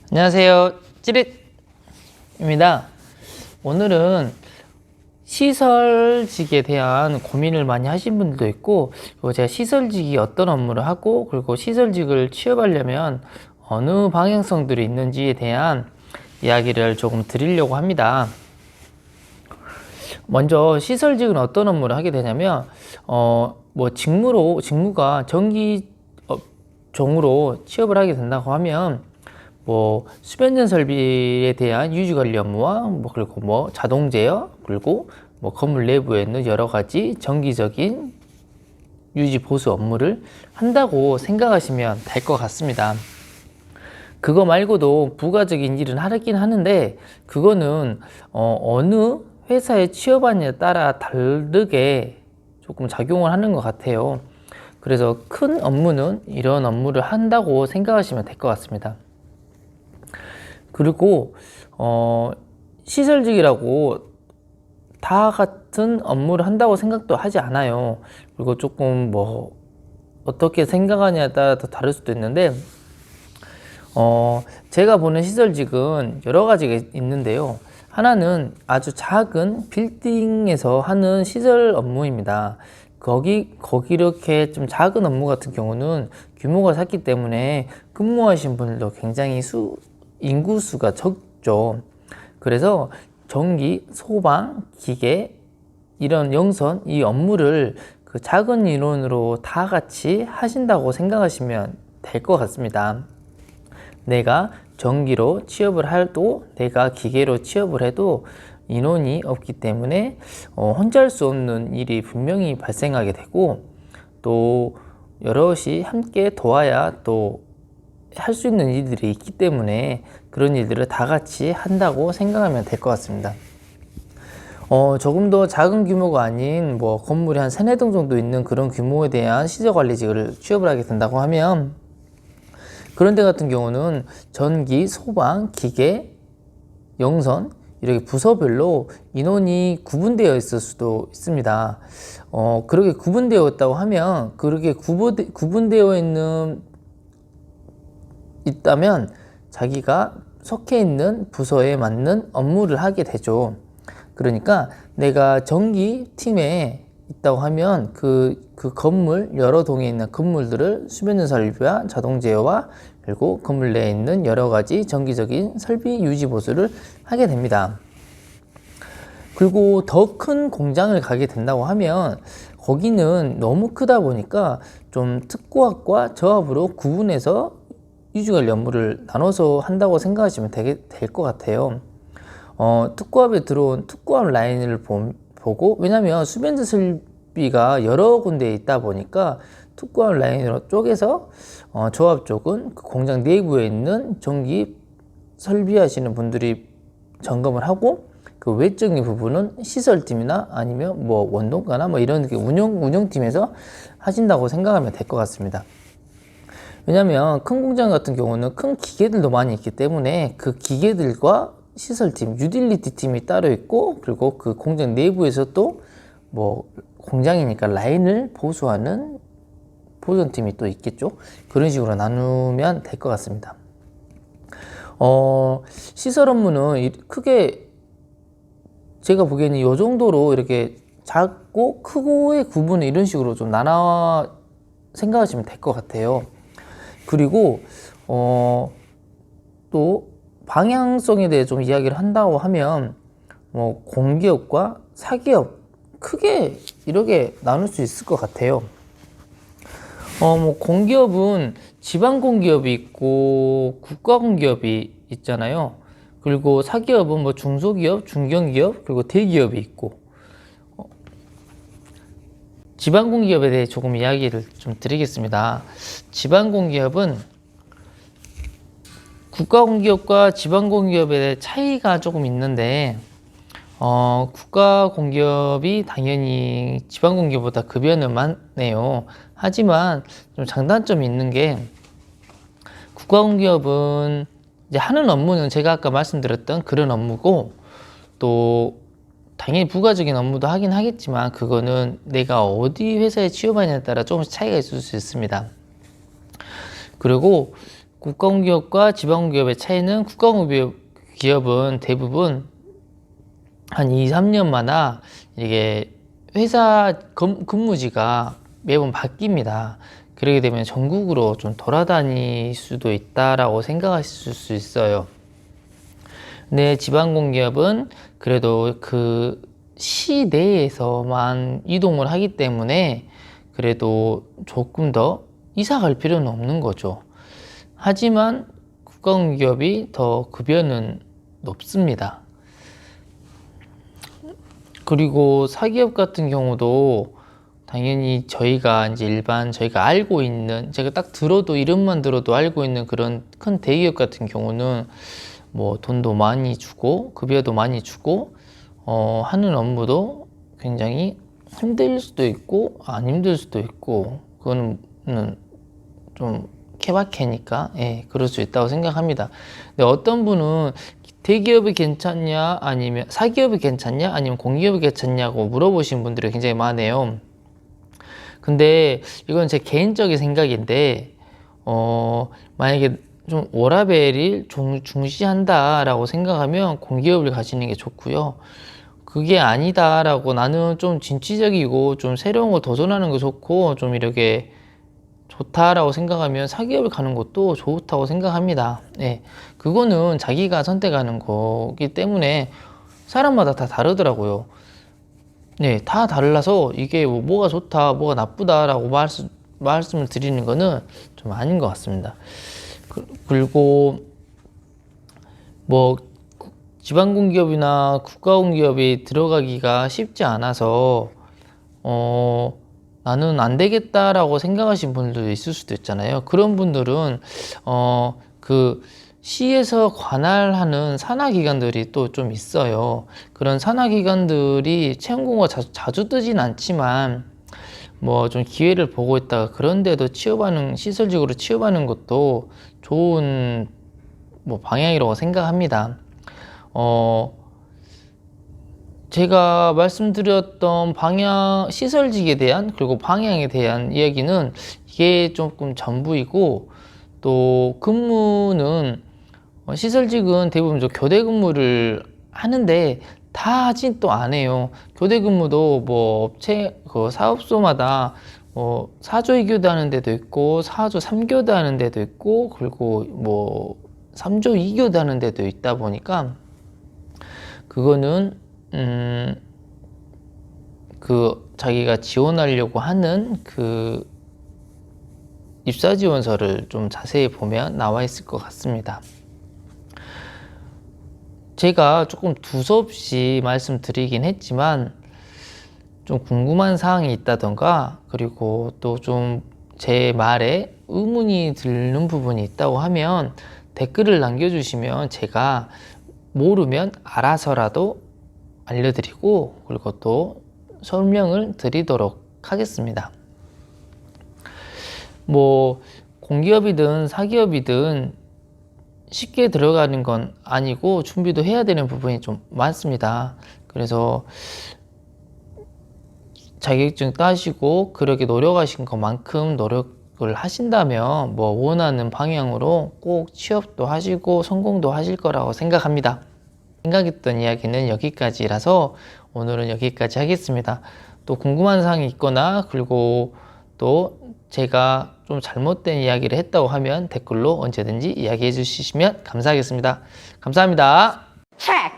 안녕하세요. 찌릿입니다. 오늘은 시설직에 대한 고민을 많이 하신 분들도 있고, 그리고 제가 시설직이 어떤 업무를 하고, 그리고 시설직을 취업하려면 어느 방향성들이 있는지에 대한 이야기를 조금 드리려고 합니다. 먼저 시설직은 어떤 업무를 하게 되냐면, 직무가 전기 종으로 취업을 하게 된다고 하면, 수변전 설비에 대한 유지관리 업무와 그리고 자동 제어, 그리고 건물 내부에 있는 여러 가지 정기적인 유지 보수 업무를 한다고 생각하시면 될 것 같습니다. 그거 말고도 부가적인 일은 하긴 하는데, 그거는 어느 회사에 취업하느냐에 따라 다르게 조금 작용을 하는 것 같아요. 그래서 큰 업무는 이런 업무를 한다고 생각하시면 될 것 같습니다. 그리고 시설직이라고 다 같은 업무를 한다고 생각도 하지 않아요. 그리고 조금 어떻게 생각하냐에 따라 더 다를 수도 있는데, 제가 보는 시설직은 여러 가지가 있는데요. 하나는 아주 작은 빌딩에서 하는 시설 업무입니다. 거기 이렇게 좀 작은 업무 같은 경우는 규모가 작기 때문에 근무하신 분들도 굉장히 인구수가 적죠. 그래서 전기, 소방, 기계, 이런 영선, 이 업무를 그 작은 인원으로 다 같이 하신다고 생각하시면 될 것 같습니다. 내가 전기로 취업을 해도, 내가 기계로 취업을 해도 인원이 없기 때문에 혼자 할 수 없는 일이 분명히 발생하게 되고, 또 여럿이 함께 도와야 또 할 수 있는 일들이 있기 때문에 그런 일들을 다 같이 한다고 생각하면 될 것 같습니다. 조금 더 작은 규모가 아닌 건물이 한 3-4동 정도 있는 그런 규모에 대한 시설관리직을 취업을 하게 된다고 하면, 그런 데 같은 경우는 전기, 소방, 기계, 영선 이렇게 부서별로 인원이 구분되어 있을 수도 있습니다. 그렇게 구분되어 있다고 하면, 그렇게 구분되어 있다면 자기가 속해 있는 부서에 맞는 업무를 하게 되죠. 그러니까 내가 전기팀에 있다고 하면 그 건물 여러 동에 있는 건물들을 수변전 설비와 자동 제어와 그리고 건물 내에 있는 여러 가지 정기적인 설비 유지 보수를 하게 됩니다. 그리고 더 큰 공장을 가게 된다고 하면 거기는 너무 크다 보니까 좀 특고합과 저합으로 구분해서 유지관리 업무를 나눠서 한다고 생각하시면 될 것 같아요. 특고합에 들어온 특고합 라인을 보고, 왜냐면 수변전 설비가 여러 군데에 있다 보니까 특고합 라인으로 쪼개서 조합 쪽은 그 공장 내부에 있는 전기 설비하시는 분들이 점검을 하고, 그 외적인 부분은 시설팀이나 아니면 원동가나 이런 운영팀에서 하신다고 생각하면 될 것 같습니다. 왜냐면 큰 공장 같은 경우는 큰 기계들도 많이 있기 때문에 그 기계들과 시설팀, 유틸리티 팀이 따로 있고, 그리고 그 공장 내부에서 또 공장이니까 라인을 보수하는 보존팀이 또 있겠죠. 그런 식으로 나누면 될 것 같습니다. 시설 업무는 크게 제가 보기에는 이 정도로 이렇게 작고 크고의 구분을 이런 식으로 좀 나눠 생각하시면 될 것 같아요. 그리고 또 방향성에 대해 좀 이야기를 한다고 하면 공기업과 사기업 크게 이렇게 나눌 수 있을 것 같아요. 공기업은 지방공기업이 있고 국가공기업이 있잖아요. 그리고 사기업은 중소기업, 중견기업, 그리고 대기업이 있고, 지방공기업에 대해 조금 이야기를 좀 드리겠습니다. 지방공기업은 국가공기업과 지방공기업에 대해 차이가 조금 있는데, 국가공기업이 당연히 지방공기업보다 급여는 많네요. 하지만 좀 장단점이 있는 게, 국가공기업은 이제 하는 업무는 제가 아까 말씀드렸던 그런 업무고, 또 당연히 부가적인 업무도 하긴 하겠지만 그거는 내가 어디 회사에 취업하냐에 따라 조금씩 차이가 있을 수 있습니다. 그리고 국가공기업과 지방공기업의 차이는 국가공기업은 대부분 한 2, 3년마다 이게 회사 근무지가 매번 바뀝니다. 그러게 되면 전국으로 좀 돌아다닐 수도 있다라고 생각하실 수 있어요. 근데 지방공기업은 그래도 그 시 내에서만 이동을 하기 때문에 그래도 조금 더 이사 갈 필요는 없는 거죠. 하지만 국가공기업이 더 급여는 높습니다. 그리고 사기업 같은 경우도 당연히 저희가 이제 일반 저희가 알고 있는, 제가 딱 들어도 이름만 들어도 알고 있는 그런 큰 대기업 같은 경우는 뭐 돈도 많이 주고 급여도 많이 주고 하는 업무도 굉장히 힘들 수도 있고 안 힘들 수도 있고, 그거는 좀 케바케니까 그럴 수 있다고 생각합니다. 근데 어떤 분은 대기업이 괜찮냐 아니면 사기업이 괜찮냐 아니면 공기업이 괜찮냐고 물어보신 분들이 굉장히 많아요. 근데 이건 제 개인적인 생각인데 만약에 좀 워라밸을 중시한다라고 생각하면 공기업을 가시는 게 좋고요. 그게 아니다라고 나는 좀 진취적이고 좀 새로운 거 도전하는 거 좋고 좀 이렇게 좋다라고 생각하면 사기업을 가는 것도 좋다고 생각합니다. 그거는 자기가 선택하는 거기 때문에 사람마다 다 다르더라고요. 다 달라서 이게 뭐가 좋다, 뭐가 나쁘다라고 말씀을 드리는 거는 좀 아닌 것 같습니다. 그리고 뭐 지방공기업이나 국가공기업이 들어가기가 쉽지 않아서 나는 안 되겠다라고 생각하신 분들도 있을 수도 있잖아요. 그런 분들은 그 시에서 관할하는 산하기관들이 또 좀 있어요. 그런 산하기관들이 채용 공고가 자주 뜨진 않지만 뭐 좀 기회를 보고 있다가 그런 데도 시설직으로 취업하는 것도 좋은 뭐 방향이라고 생각합니다. 제가 말씀드렸던 방향, 시설직에 대한 그리고 방향에 대한 이야기는 이게 조금 전부이고, 또 근무는 시설직은 대부분 교대 근무를 하는데 다 하진 또 안 해요. 교대 근무도 뭐 업체 그 사업소마다 뭐 4조 2교대 하는 데도 있고 4조 3교대 하는 데도 있고 그리고 뭐 3조 2교대 하는 데도 있다 보니까 그거는 그 자기가 지원하려고 하는 그 입사 지원서를 좀 자세히 보면 나와 있을 것 같습니다. 제가 조금 두서없이 말씀드리긴 했지만 좀 궁금한 사항이 있다던가 그리고 또 좀 제 말에 의문이 드는 부분이 있다고 하면 댓글을 남겨주시면 제가 모르면 알아서라도 알려드리고 그리고 또 설명을 드리도록 하겠습니다. 뭐 공기업이든 사기업이든 쉽게 들어가는 건 아니고 준비도 해야 되는 부분이 좀 많습니다. 그래서 자격증 따시고 그렇게 노력하신 것만큼 노력을 하신다면 뭐 원하는 방향으로 꼭 취업도 하시고 성공도 하실 거라고 생각합니다. 생각했던 이야기는 여기까지라서 오늘은 여기까지 하겠습니다. 또 궁금한 사항이 있거나 그리고 또 제가 좀 잘못된 이야기를 했다고 하면 댓글로 언제든지 이야기해 주시면 감사하겠습니다. 감사합니다. check.